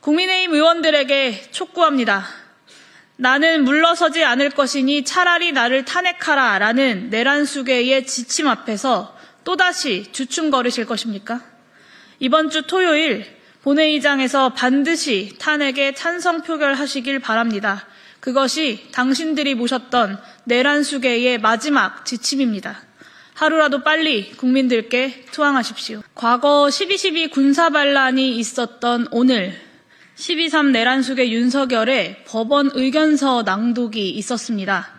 국민의힘 의원들에게 촉구합니다. 나는 물러서지 않을 것이니 차라리 나를 탄핵하라 라는 내란 수계의 지침 앞에서 또다시 주춤거리실 것입니까? 이번 주 토요일 본회의장에서 반드시 탄핵에 찬성 표결하시길 바랍니다. 그것이 당신들이 모셨던 내란 수계의 마지막 지침입니다. 하루라도 빨리 국민들께 투항하십시오. 과거 12.12 군사반란이 있었던 오늘 12.3 내란 수계 윤석열의 법원 의견서 낭독이 있었습니다.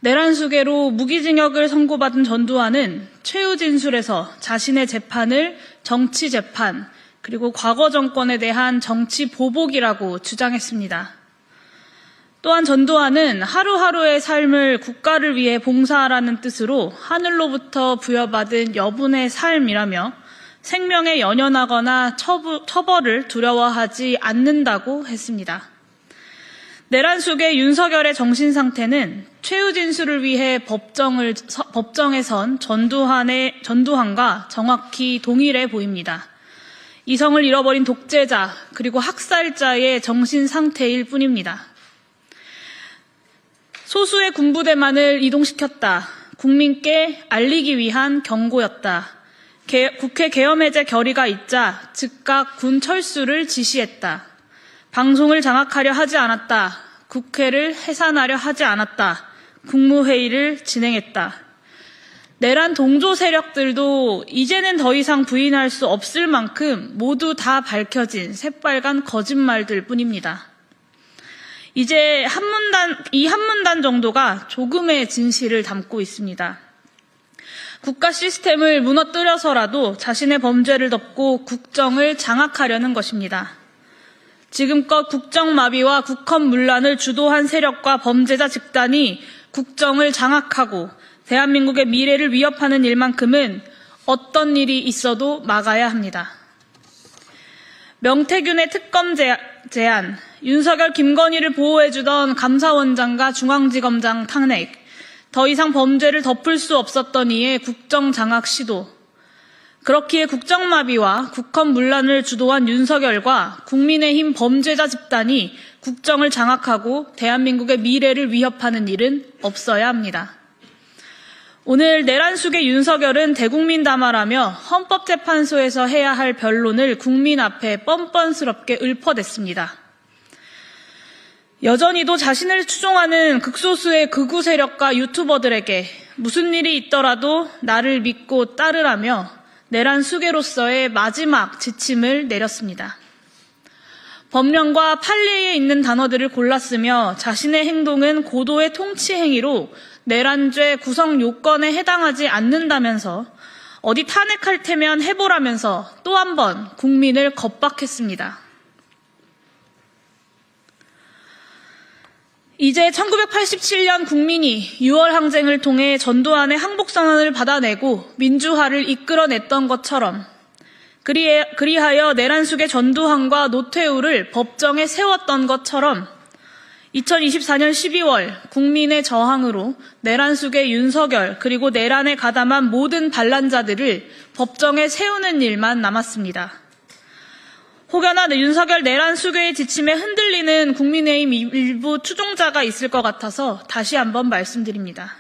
내란 수계로 무기징역을 선고받은 전두환은 최후 진술에서 자신의 재판을 정치 재판 그리고 과거 정권에 대한 정치 보복이라고 주장했습니다. 또한 전두환은 하루하루의 삶을 국가를 위해 봉사하라는 뜻으로 하늘로부터 부여받은 여분의 삶이라며 생명에 연연하거나 처벌을 두려워하지 않는다고 했습니다. 내란 속의 윤석열의 정신 상태는 최후 진술을 위해 법정에 선 전두환과 정확히 동일해 보입니다. 이성을 잃어버린 독재자 그리고 학살자의 정신 상태일 뿐입니다. 소수의 군부대만을 이동시켰다. 국민께 알리기 위한 경고였다. 국회 계엄해제 결의가 있자 즉각 군 철수를 지시했다. 방송을 장악하려 하지 않았다. 국회를 해산하려 하지 않았다. 국무회의를 진행했다. 내란 동조 세력들도 이제는 더 이상 부인할 수 없을 만큼 모두 다 밝혀진 새빨간 거짓말들 뿐입니다. 이제 이 한 문단 정도가 조금의 진실을 담고 있습니다. 국가 시스템을 무너뜨려서라도 자신의 범죄를 덮고 국정을 장악하려는 것입니다. 지금껏 국정마비와 국헌문란을 주도한 세력과 범죄자 집단이 국정을 장악하고 대한민국의 미래를 위협하는 일만큼은 어떤 일이 있어도 막아야 합니다. 명태균의 특검 제안, 윤석열, 김건희를 보호해주던 감사원장과 중앙지검장 탄핵, 더 이상 범죄를 덮을 수 없었던 이의 국정장악 시도, 그렇기에 국정마비와 국헌문란을 주도한 윤석열과 국민의힘 범죄자 집단이 국정을 장악하고 대한민국의 미래를 위협하는 일은 없어야 합니다. 오늘 내란 속의 윤석열은 대국민 담화라며 헌법재판소에서 해야 할 변론을 국민 앞에 뻔뻔스럽게 읊어댔습니다. 여전히도 자신을 추종하는 극소수의 극우 세력과 유튜버들에게 무슨 일이 있더라도 나를 믿고 따르라며 내란 수괴로서의 마지막 지침을 내렸습니다. 법령과 판례에 있는 단어들을 골랐으며 자신의 행동은 고도의 통치 행위로 내란죄 구성 요건에 해당하지 않는다면서 어디 탄핵할 테면 해보라면서 또 한 번 국민을 겁박했습니다. 이제 1987년 국민이 6월 항쟁을 통해 전두환의 항복선언을 받아내고 민주화를 이끌어냈던 것처럼 그리하여 내란 속의 전두환과 노태우를 법정에 세웠던 것처럼 2024년 12월 국민의 저항으로 내란 속의 윤석열 그리고 내란에 가담한 모든 반란자들을 법정에 세우는 일만 남았습니다. 혹여나 윤석열 내란 수괴의 지침에 흔들리는 국민의힘 일부 추종자가 있을 것 같아서 다시 한번 말씀드립니다.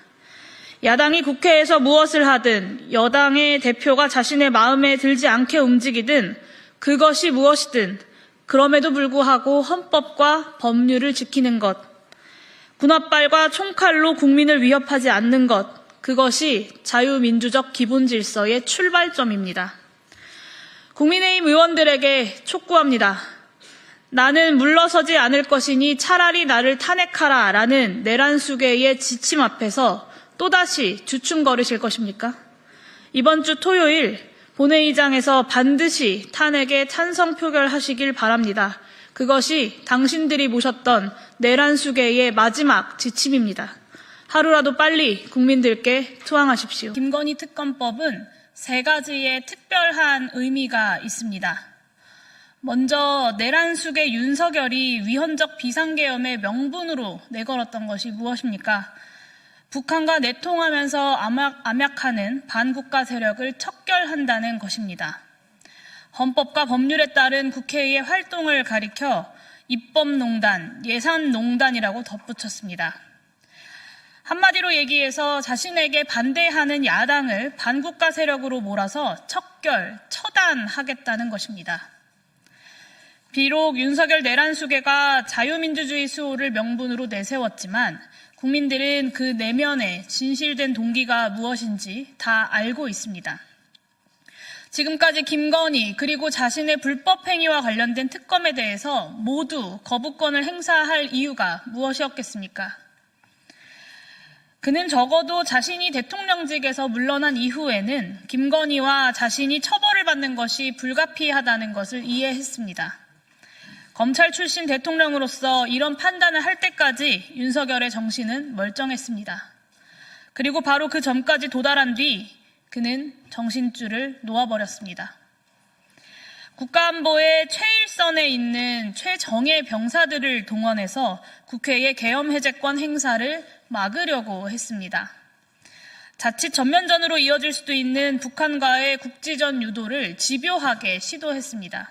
야당이 국회에서 무엇을 하든 여당의 대표가 자신의 마음에 들지 않게 움직이든 그것이 무엇이든 그럼에도 불구하고 헌법과 법률을 지키는 것, 군홧발과 총칼로 국민을 위협하지 않는 것, 그것이 자유민주적 기본질서의 출발점입니다. 국민의힘 의원들에게 촉구합니다. 나는 물러서지 않을 것이니 차라리 나를 탄핵하라 라는 내란 수계의 지침 앞에서 또다시 주춤거리실 것입니까? 이번 주 토요일 본회의장에서 반드시 탄핵에 찬성 표결하시길 바랍니다. 그것이 당신들이 모셨던 내란 수계의 마지막 지침입니다. 하루라도 빨리 국민들께 투항하십시오. 김건희 특검법은 3가지의 특별한 의미가 있습니다. 먼저 내란 수계 윤석열이 위헌적 비상계엄의 명분으로 내걸었던 것이 무엇입니까? 북한과 내통하면서 암약하는 반국가 세력을 척결한다는 것입니다. 헌법과 법률에 따른 국회의 활동을 가리켜 입법농단, 예산농단이라고 덧붙였습니다. 한마디로 얘기해서 자신에게 반대하는 야당을 반국가 세력으로 몰아서 척결, 처단하겠다는 것입니다. 비록 윤석열 내란수계가 자유민주주의 수호를 명분으로 내세웠지만 국민들은 그 내면의 진실된 동기가 무엇인지 다 알고 있습니다. 지금까지 김건희 그리고 자신의 불법 행위와 관련된 특검에 대해서 모두 거부권을 행사할 이유가 무엇이었겠습니까? 그는 적어도 자신이 대통령직에서 물러난 이후에는 김건희와 자신이 처벌을 받는 것이 불가피하다는 것을 이해했습니다. 검찰 출신 대통령으로서 이런 판단을 할 때까지 윤석열의 정신은 멀쩡했습니다. 그리고 바로 그 점까지 도달한 뒤 그는 정신줄을 놓아버렸습니다. 국가안보의 최일선에 있는 최정예 병사들을 동원해서 국회의 계엄 해제권 행사를 막으려고 했습니다. 자칫 전면전으로 이어질 수도 있는 북한과의 국지전 유도를 집요하게 시도했습니다.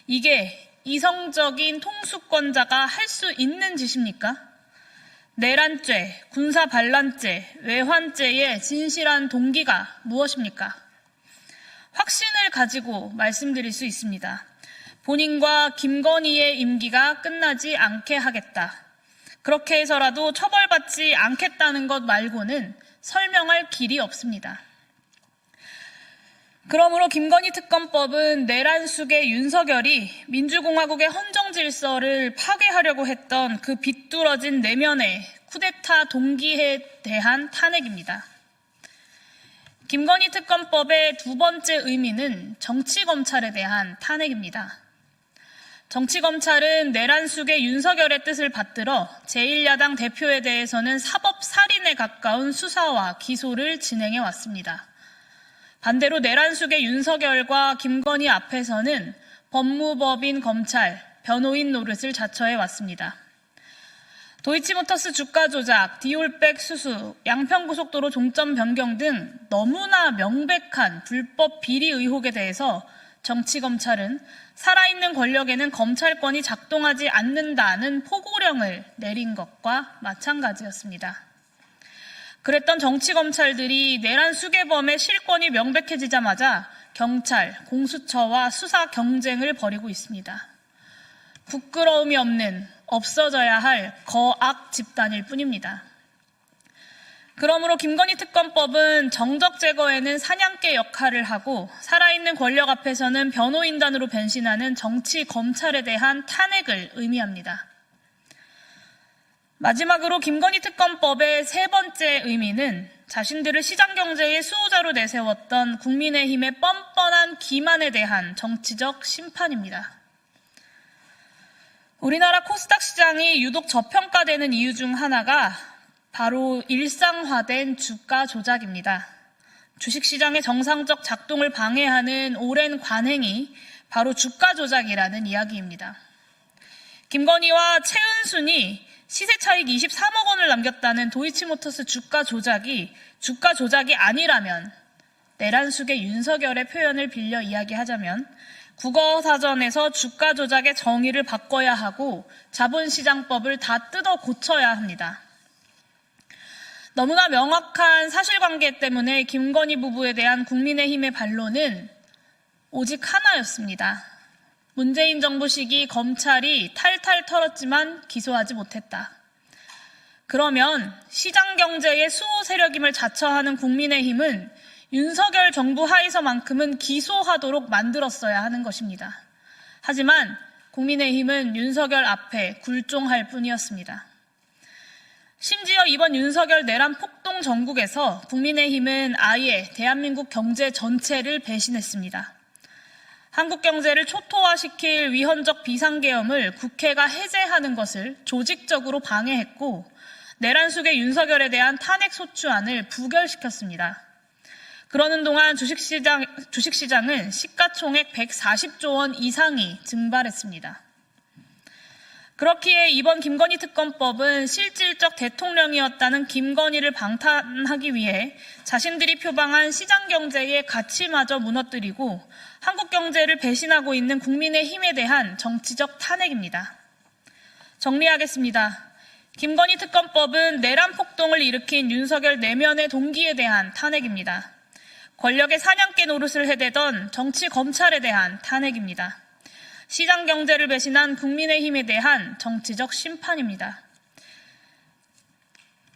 이게 이성적인 통수권자가 할 수 있는 짓입니까? 내란죄, 군사반란죄, 외환죄의 진실한 동기가 무엇입니까? 확신을 가지고 말씀드릴 수 있습니다. 본인과 김건희의 임기가 끝나지 않게 하겠다. 그렇게 해서라도 처벌받지 않겠다는 것 말고는 설명할 길이 없습니다. 그러므로 김건희 특검법은 내란숙의 윤석열이 민주공화국의 헌정질서를 파괴하려고 했던 그 비뚤어진 내면의 쿠데타 동기에 대한 탄핵입니다. 김건희 특검법의 두 번째 의미는 정치검찰에 대한 탄핵입니다. 정치검찰은 내란숙의 윤석열의 뜻을 받들어 제1야당 대표에 대해서는 사법살인에 가까운 수사와 기소를 진행해 왔습니다. 반대로 내란숙의 윤석열과 김건희 앞에서는 법무법인 검찰, 변호인 노릇을 자처해 왔습니다. 도이치모터스 주가 조작, 디올백 수수, 양평고속도로 종점 변경 등 너무나 명백한 불법 비리 의혹에 대해서 정치검찰은 살아있는 권력에는 검찰권이 작동하지 않는다는 포고령을 내린 것과 마찬가지였습니다. 그랬던 정치검찰들이 내란 수괴범의 실권이 명백해지자마자 경찰, 공수처와 수사 경쟁을 벌이고 있습니다. 부끄러움이 없는, 없어져야 할 거악 집단일 뿐입니다. 그러므로 김건희 특검법은 정적 제거에는 사냥개 역할을 하고 살아있는 권력 앞에서는 변호인단으로 변신하는 정치 검찰에 대한 탄핵을 의미합니다. 마지막으로 김건희 특검법의 세 번째 의미는 자신들을 시장경제의 수호자로 내세웠던 국민의힘의 뻔뻔한 기만에 대한 정치적 심판입니다. 우리나라 코스닥 시장이 유독 저평가되는 이유 중 하나가 바로 일상화된 주가 조작입니다. 주식시장의 정상적 작동을 방해하는 오랜 관행이 바로 주가 조작이라는 이야기입니다. 김건희와 최은순이 시세 차익 23억 원을 남겼다는 도이치모터스 주가 조작이 아니라면 내란숙의 윤석열의 표현을 빌려 이야기하자면 국어사전에서 주가 조작의 정의를 바꿔야 하고 자본시장법을 다 뜯어 고쳐야 합니다. 너무나 명확한 사실관계 때문에 김건희 부부에 대한 국민의힘의 반론은 오직 하나였습니다. 문재인 정부 시기 검찰이 탈탈 털었지만 기소하지 못했다. 그러면 시장경제의 수호 세력임을 자처하는 국민의힘은 윤석열 정부 하에서만큼은 기소하도록 만들었어야 하는 것입니다. 하지만 국민의힘은 윤석열 앞에 굴종할 뿐이었습니다. 심지어 이번 윤석열 내란 폭동 전국에서 국민의힘은 아예 대한민국 경제 전체를 배신했습니다. 한국 경제를 초토화시킬 위헌적 비상계엄을 국회가 해제하는 것을 조직적으로 방해했고 내란숙의 윤석열에 대한 탄핵소추안을 부결시켰습니다. 그러는 동안 주식시장은 시가총액 140조 원 이상이 증발했습니다. 그렇기에 이번 김건희 특검법은 실질적 대통령이었다는 김건희를 방탄하기 위해 자신들이 표방한 시장경제의 가치마저 무너뜨리고 한국 경제를 배신하고 있는 국민의힘에 대한 정치적 탄핵입니다. 정리하겠습니다. 김건희 특검법은 내란 폭동을 일으킨 윤석열 내면의 동기에 대한 탄핵입니다. 권력의 사냥개 노릇을 해대던 정치 검찰에 대한 탄핵입니다. 시장 경제를 배신한 국민의힘에 대한 정치적 심판입니다.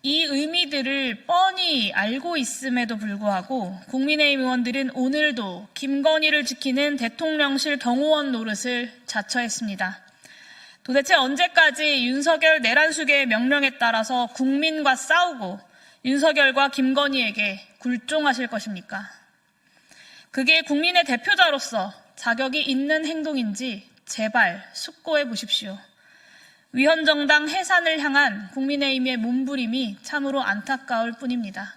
이 의미들을 뻔히 알고 있음에도 불구하고 국민의힘 의원들은 오늘도 김건희를 지키는 대통령실 경호원 노릇을 자처했습니다. 도대체 언제까지 윤석열 내란수계의 명령에 따라서 국민과 싸우고 윤석열과 김건희에게 굴종하실 것입니까? 그게 국민의 대표자로서 자격이 있는 행동인지 제발 숙고해 보십시오. 위헌정당 해산을 향한 국민의힘의 몸부림이 참으로 안타까울 뿐입니다.